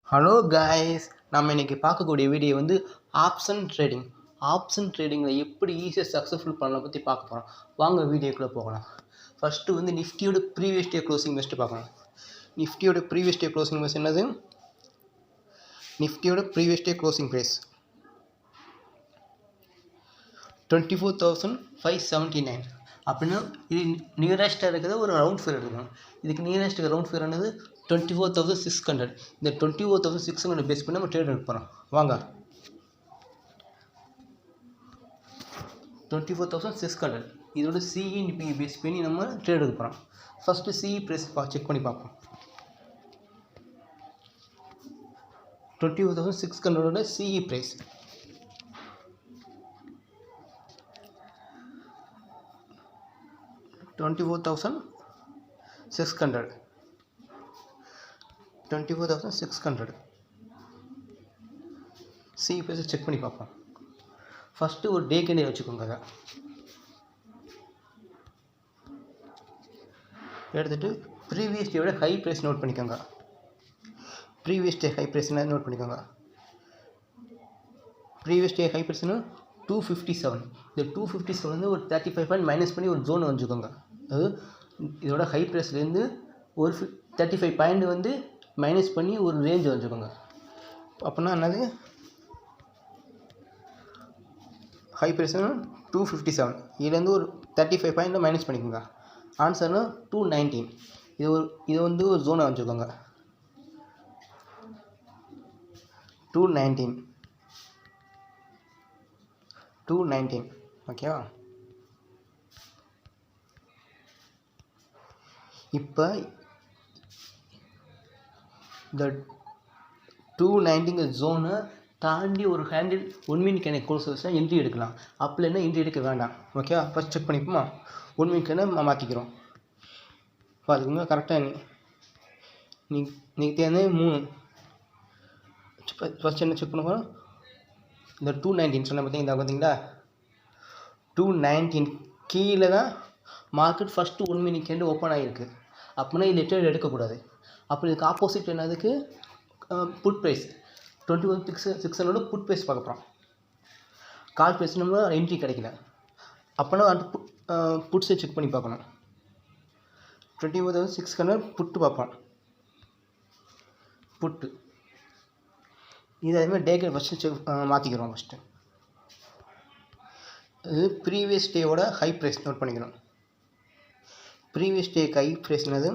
Hello guys, நம்ம இன்றைக்கி பார்க்கக்கூடிய வீடியோ வந்து ஆப்ஷன் ட்ரேடிங். ஆப்ஷன் ட்ரேடிங்கில் எப்படி ஈஸியாக சக்ஸஸ்ஃபுல் பண்ணலாம் பற்றி பார்க்க போகிறோம். வாங்க வீடியோக்குள்ளே போகலாம். ஃபஸ்ட்டு வந்து நிஃப்டியோட ப்ரீவியஸ் டே க்ளோசிங் பெஸ்ட்டு பார்க்கலாம். நிஃப்டியோட ப்ரீவியஸ் டே க்ளோசிங் பெஸ்ட் என்னது? நிஃப்டியோட ப்ரீவியஸ் டே க்ளோசிங் ப்ரைஸ் 24,579. அப்படின்னா இது நியரஸ்ட்டாக இருக்கிறது ஒரு ரவுண்ட் ஃபிகர் எடுக்கணும். இதுக்கு நியரஸ்ட்டு ரவுண்ட் ஃபிகர் என்னது? 24,600. இந்த 24,600 பேஸ் பண்ணி நம்ம ட்ரேட் எடுக்க போகிறோம். வாங்க, 24,600 இதோட சிஇ பேஸ் பண்ணி நம்ம ட்ரேட் எடுக்க போகிறோம். ஃபஸ்ட்டு சிஇ ப்ரைஸ் செக் பண்ணி பார்ப்போம். 24,600 சிஇ ப்ரைஸ் 24,600 சி ப்ரைஸை செக் பண்ணி பார்ப்போம். ஃபஸ்ட்டு ஒரு டே கேண்டில் வச்சுக்கோங்க. அதை எடுத்துகிட்டு ப்ரீவியஸ் டேயோட ஹை ப்ரைஸ் நோட் பண்ணிக்கோங்க. ப்ரீவியஸ் டே ஹை ப்ரைஸ் என்ன நோட் பண்ணிக்கோங்க. ப்ரீவியஸ் டே ஹை ப்ரைஸ்னா 257. இந்த 257 வந்து ஒரு 35 பாயிண்ட் மைனஸ் பண்ணி ஒரு ஜோன் வச்சுக்கோங்க. அதாவது இதோட ஹை ப்ரைஸ்லேருந்து ஒரு 35 பாயிண்ட் வந்து மைனஸ் பண்ணி ஒரு ரேஞ்ச் வச்சுக்கோங்க. அப்படின்னா என்னது? ஹை ப்ரைஸ்னா 257, இதுலேருந்து ஒரு 35 பாயிண்ட் மைனஸ் பண்ணிக்கோங்க. ஆன்சர்னா 219. இது வந்து ஒரு ஜோனை வச்சுக்கோங்க. 219 ஓகேவா? இப்போ இந்த 219 ஜோனை தாண்டி ஒரு ஹேண்டில் 1 மினிட் கேண்டில் க்ளோஸ் வச்சுனா என்ட்ரி எடுக்கலாம். அப்படின்னா என்ட்ரி எடுக்க வேண்டாம். ஓகேவா? ஃபஸ்ட் செக் பண்ணிப்போமா? 1 மினிட் கேண்டில் மாற்றிக்கிறோம். பார்த்துக்கோங்க கரெக்டாக. நீங்கள் தேர்ந்து 3 ஃபஸ்ட் என்ன செக் பண்ணுவோம்? இந்த 219 சொன்ன பார்த்தீங்களா? 219 கீழே தான் market first 1 minute candle open ஆகிருக்கு. அப்படின்னா இது ட்ரேட் எடுக்கக்கூடாது. அப்போ இதுக்கு ஆப்போசிட் என்னதுக்கு? புட் ப்ரைஸ் 21,600 புட் ப்ரைஸ் பார்க்க போகிறோம். கால் ப்ரைஸ் நம்ம என்ட்ரி கிடைக்கல. அப்போனா அந்த புட்ஸை செக் பண்ணி பார்க்கணும். 21,600 புட்டு பார்ப்போம். புட்டு இது அதேமாதிரி டேக்கு ஃபஸ்ட்டு செக் மாற்றிக்கிறோம். ஃபஸ்ட்டு இது ப்ரீவியஸ் டேவோட ஹை ப்ரைஸ் நோட் பண்ணிக்கிறோம். ப்ரீவியஸ் டேக்கு ஹை ப்ரைஸ் என்னது?